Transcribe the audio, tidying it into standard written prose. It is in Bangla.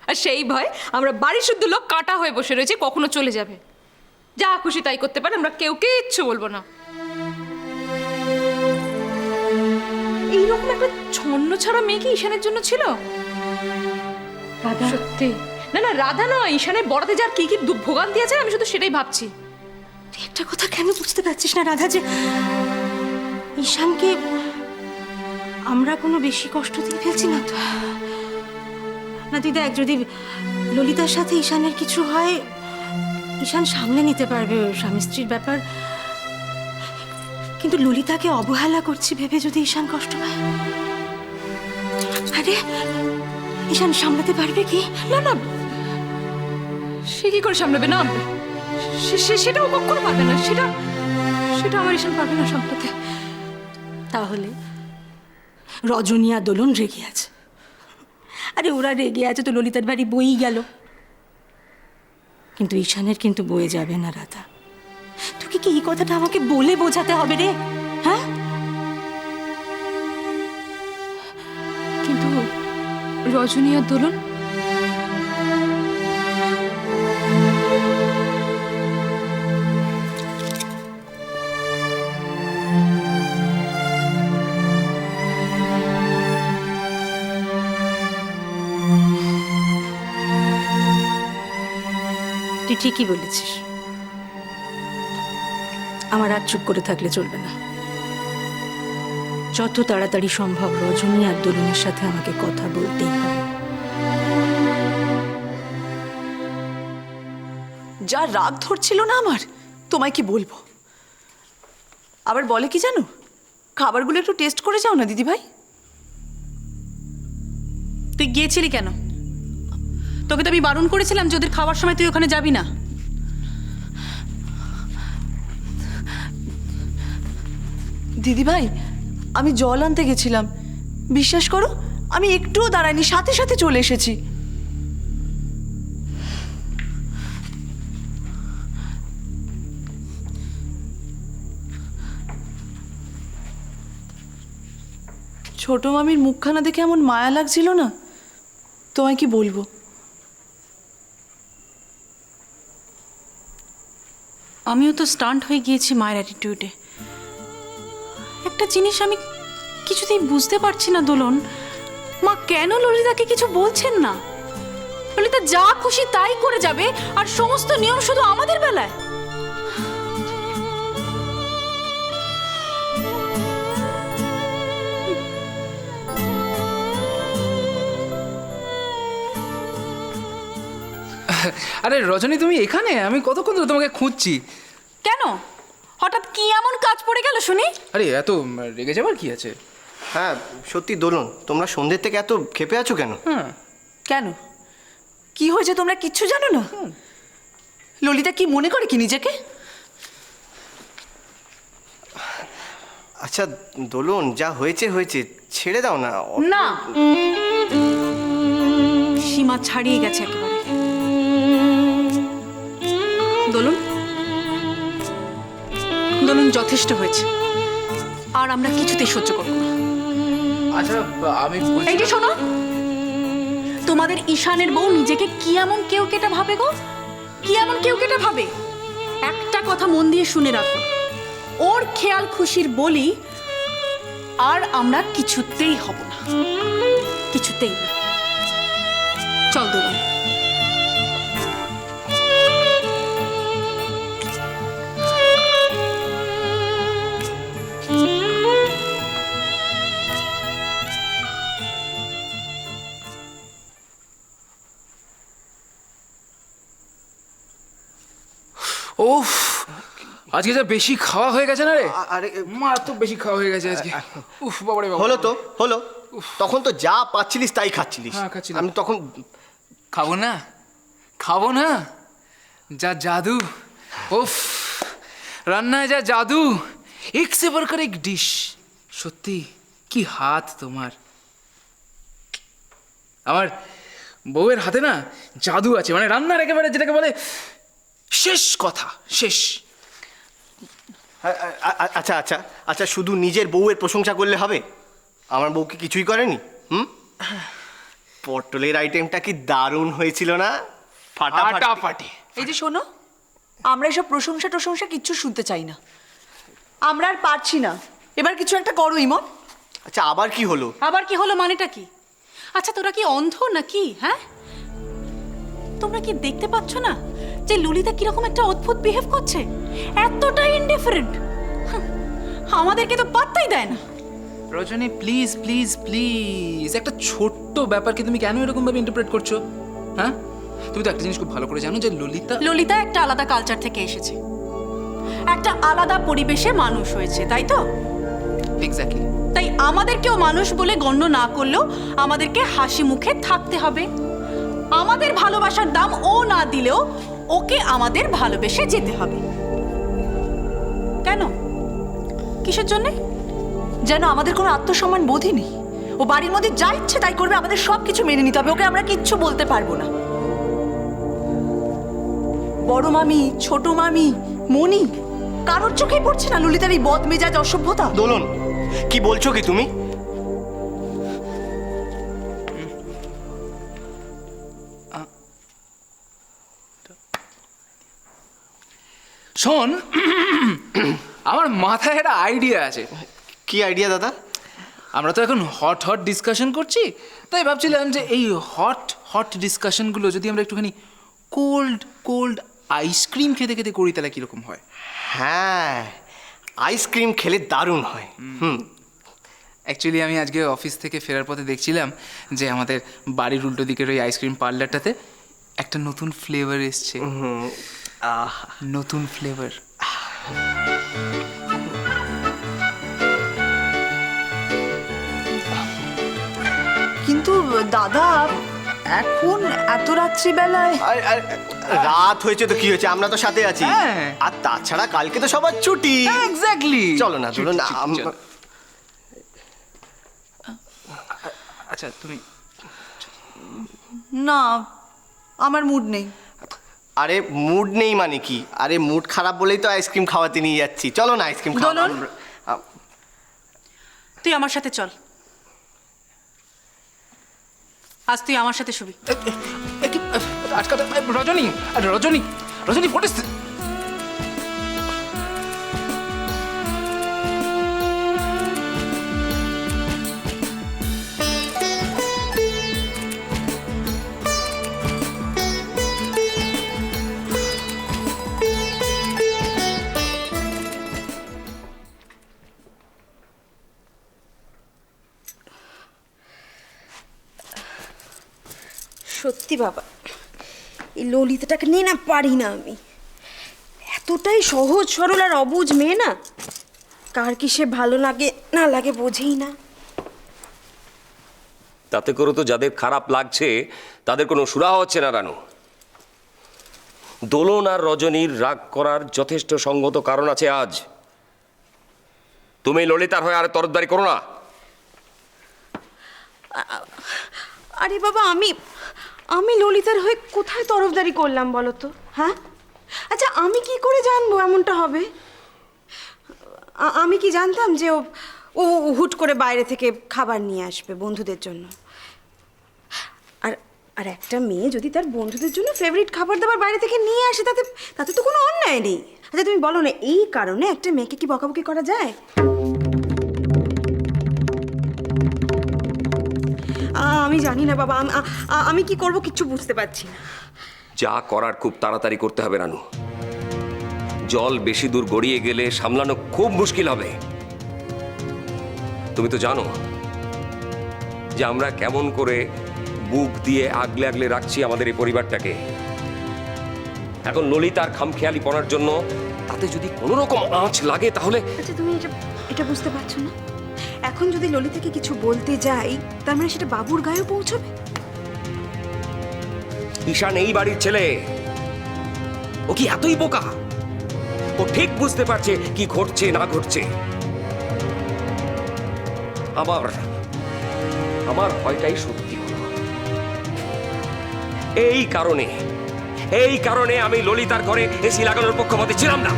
আর সেই ভয় আমরা বাড়ি শুদ্ধ লোক কাটা হয়ে বসে রয়েছে, কখনো চলে যাবে। যা খুশি তাই করতে পারে, আমরা কেউ কিচ্ছু বলবো না। এইরকম একটা ছন্ন ছাড়া মেয়ে কি ঈশানের জন্য ছিল? রাধা সত্যি না, না রাধা নয়, ঈশানের বড়াতে যার কি কি ভোগান্তি আছে আমি শুধু সেটাই ভাবছি। তুই একটা কথা কেন বুঝতে পারছিস না রাধা, যে ঈশানকে আমরা কোনো বেশি কষ্ট দিয়ে ফেলছি না তো? না তুই দেখ, যদি ললিতার সাথে ঈশানের কিছু হয়, ঈশান সামলে নিতে পারবে ওর স্বামী স্ত্রীর ব্যাপার। কিন্তু ললিতাকে অবহেলা করছি ভেবে যদি ঈশান কষ্ট পায়, আরে ঈশান সামলাতে পারবে কি? না না, সে কি করে সামলাবে? না সেটাও কখনো পারবে না, সেটা আমার ঈশান পারবে না সামলাতে। তাহলে রজনী আর দোলন রেগে আছে। আরে ওরা রেগে আছে তো ললিতার বাড়ি বই গেল, কিন্তু ঈশানের কিন্তু বয়ে যাবে না রাধা। তোকে কি এই কথাটা আমাকে বলে বোঝাতে হবে রে? হ্যাঁ, কিন্তু রজনী আর দোলন তুই ঠিকই বলেছিস। আমার আর চুপ করে থাকলে চলবে না। যত তাড়াতাড়ি সম্ভব রজনী আর দোলনের সাথে আমাকে কথা বলতেই হবে। যা রাগ ধরছিল না আমার, তোমায় কি বলবো। আবার বলে কি জানো, খাবারগুলো একটু টেস্ট করে যাও না দিদি ভাই। তুই গিয়েছিলি কেন? তোকে তো আমি বারণ করেছিলাম যে ওদের খাওয়ার সময় তুই ওখানে যাবি না। দিদি ভাই, আমি জল আনতে গেছিলাম, বিশ্বাস করো আমি একটুও দাঁড়াইনি, সাথে সাথে চলে এসেছি। ছোট মামির মুখখানা দেখে এমন মায়া লাগছিল না, তোমায় কি বলবো। আমিও তো স্টান্ট হয়ে গিয়েছি মায়ের অ্যাটিটিউডে। একটা জিনিস আমি কিছুতেই বুঝতে পারছি না দোলন, মা কেন ললিতাকে কিছু বলছেন না? ললিতা যা খুশি তাই করে যাবে, আর সমস্ত নিয়ম শুধু আমাদের বেলায়। আরে রজনী, তুমি এখানে? আমি কতক্ষণ ধরে তোমাকে খুঁজছি। কেন হঠাৎ কি এমন কাজ পড়ে গেল শুনি? আরে এত রেগে যাবার কি আছে? হ্যাঁ সত্যি দোলন, তোমরা সন্ধ্যের থেকে এত ক্ষেপে আছো কেন? হ্যাঁ, কেন, কি হয়েছে তোমরা কিচ্ছু জানো না? ললিতা কি মনে করে কি নিজেকে? আচ্ছা দোলন, যা হয়েছে হয়েছে, ছেড়ে দাও না। না, সীমা ছাড়িয়ে গেছে একেবারে। দোলন, দোলন যথেষ্ট হয়েছে, আর আমরা কিছুতেই সহ্য করব না। আচ্ছা আমি এই যে শোনো, তোমাদের ঈশানের বউ নিজেকে কি এমন কেউ কেটা ভাবে গো? কি এমন কেউ কেটা ভাবে? একটা কথা মন দিয়ে শুনে রাখো, ওর খেয়াল খুশির বলি আর আমরা কিছুতেই হব না, কিছুতেই না। চল দোলন। ওফ, আজকে যা বেশি খাওয়া হয়ে গেছে না রে। আরে মারাত্মক বেশি খাওয়া হয়ে গেছে আজকে। উফ বাবারে বাবা। হলো তো হলো, তখন তো যা পাচ্ছিলিস তাই খাচ্ছিলিস। হ্যাঁ, খাচ্ছিলাম। আমি তখন খাবো না, খাবো না, যা জাদু। উফ, রান্নায় যা জাদু, এক সে বড়কর এক ডিশ। সত্যি কি হাত তোমার। আমার বউয়ের হাতে না জাদু আছে, মানে রান্নার একেবারে যেটাকে বলে শেষ কথা, শেষ। আচ্ছা আচ্ছা আচ্ছা, শুধু নিজের বউয়ের প্রশংসা করলে হবে? আমার বউ কি কিছুই করেনি? পটলের আইটেমটা কি দারুণ হয়েছিল না? ফাটাফাটি। ফাটাফাটি। এই যে শোনো, আমরা এসব প্রশংসা কিচ্ছু শুনতে চাই না। আমরা আর পারছি না, এবার কিছু একটা করো ইমন। আচ্ছা, আবার কি হলো? আবার কি হলো মানেটা কি? আচ্ছা তোরা কি অন্ধ নাকি? হ্যাঁ, তোমরা কি দেখতে পাচ্ছ না যে ললিতা কিরকম একটা অদ্ভুত বিহেভ করছে? এতটাই ইনডিফারেন্ট, আমাদেরকে তো পাত্তাই দেয় না। রজনী প্লিজ প্লিজ প্লিজ, একটা ছোট্ট ব্যাপারকে তুমি কেন এরকম ভাবে ইন্টারপ্রেট করছো? হ্যাঁ, তুমি তো একটা জিনিস খুব ভালো করে জানো যে ললিতা একটা আলাদা কালচার থেকে এসেছে, একটা আলাদা পরিবেশে মানুষ হয়েছে, তাই তো? এক্স্যাক্টলি। তাই আমাদেরকেও মানুষ বলে গণ্য না করলেও আমাদেরকে হাসি মুখে থাকতে হবে। আমাদের ভালোবাসার দাম ও না দিলেও ওকে আমাদের ভালোবেসে যেতে হবে। কেন? কিসের জন্যে? যেন আমাদের কোনো আত্মসম্মান বোধই নেই। ও বাড়ির মধ্যে যা ইচ্ছে তাই করবে, আমাদের সব কিছু মেনে নিতে হবে, ওকে আমরা কিচ্ছু বলতে পারবো না। বড় মামি, ছোট মামি, মনি, কারোর চোখেই পড়ছে না ললিতার এই বদমেজাজ অসভ্যতা। দোলন, কি বলছো কি তুমি? শোন, আমার মাথায় একটা আইডিয়া আছে। কি আইডিয়া দাদা? আমরা তো এখন হট হট ডিসকাশন করছি, তাই ভাবছিলাম যে এই হট হট ডিসকাশনগুলো যদি আমরা একটুখানি কোল্ড কোল্ড আইসক্রিম খেতে খেতে করি তাহলে কীরকম হয়? হ্যাঁ, আইসক্রিম খেলে দারুণ হয়। অ্যাকচুয়ালি আমি আজকে অফিস থেকে ফেরার পথে দেখছিলাম যে আমাদের বাড়ির উল্টো দিকের ওই আইসক্রিম পার্লারটাতে একটা নতুন ফ্লেভার এসছে। নতুন ফ্লেভার। কিন্তু দাদা, এখন এত রাত্রিবেলায় রাত হয়েছে তো কি হয়েছে, আমরা তো সাথে আছি। হ্যাঁ। আর তাছাড়া কালকে তো সবার ছুটি। এক্স্যাক্টলি। চলো না, চলো না। আচ্ছা তুমি, না, আমার মুড নেই। আরে মুড নেই মানে কি? আরে মুড খারাপ বলেই তো আইসক্রিম খাওয়াতে নিয়ে যাচ্ছি। চলো না আইসক্রিম খাওয়া। দোলন, তুই আমার সাথে চল। আজ তুই আমার সাথে শুবি। আজকাল রজনী, রজনী, রজনী, হোয়াট ইজ সত্যি বাবা, এই ললিতাটাকে নিয়ে না পারি না আমি। এতটাই সহজ সরল আর অবুঝ মেয়ে না, কার কি সে ভালো লাগে না লাগে বোঝেই না। তাতে করে তো যাদের খারাপ লাগছে তাদের কোনো সুরাহা হচ্ছে না রানু। দোলন আর রজনীর রাগ করার যথেষ্ট সঙ্গত কারণ আছে আজ। তুমি ললিতার হয়ে আর তরফদারি করো না। আরে বাবা, আমি ললিতার হয়ে কোথায় তরফদারি করলাম বলো তো? হ্যাঁ, আচ্ছা আমি কি করে জানবো এমনটা হবে? আমি কি জানতাম যে ও হুট করে বাইরে থেকে খাবার নিয়ে আসবে বন্ধুদের জন্য? আর একটা মেয়ে যদি তার বন্ধুদের জন্য ফেভারিট খাবার দাবার বাইরে থেকে নিয়ে আসে, তাতে তো কোনো অন্যায় নেই। আচ্ছা তুমি বলো না, এই কারণে একটা মেয়েকে কি বকাবকি করা যায়? আমি জানি না বাবা, আমি কি করব কিচ্ছু বুঝতে পারছি না। যা করার খুব তাড়াতাড়ি করতে হবে রানু। জল বেশি দূর গড়িয়ে গেলে সামলানো খুব মুশকিল হবে। তুমি তো জানো যে আমরা কেমন করে বুক দিয়ে আগলে আগলে রাখছি আমাদের এই পরিবারটাকে। এখন ললিতার খামখেয়ালি পড়ার জন্য তাতে যদি কোনো রকম আঁচ লাগে তাহলে। আচ্ছা তুমি এটা বুঝতে পারছো না? এখন যদি ললিতাকে কিছু বলতে যাই, তার মানে সেটা বাবুর গায়েও পৌঁছবে। ঈশান এই বাড়ির ছেলে, ও কি এতই বোকা? ও ঠিক বুঝতে পারছে কি ঘটছে না ঘটছে। আমার ভয়টাই সত্যি হলো। এই কারণে আমি ললিতার ঘরে এসি লাগানোর পক্ষপাতী ছিলাম না।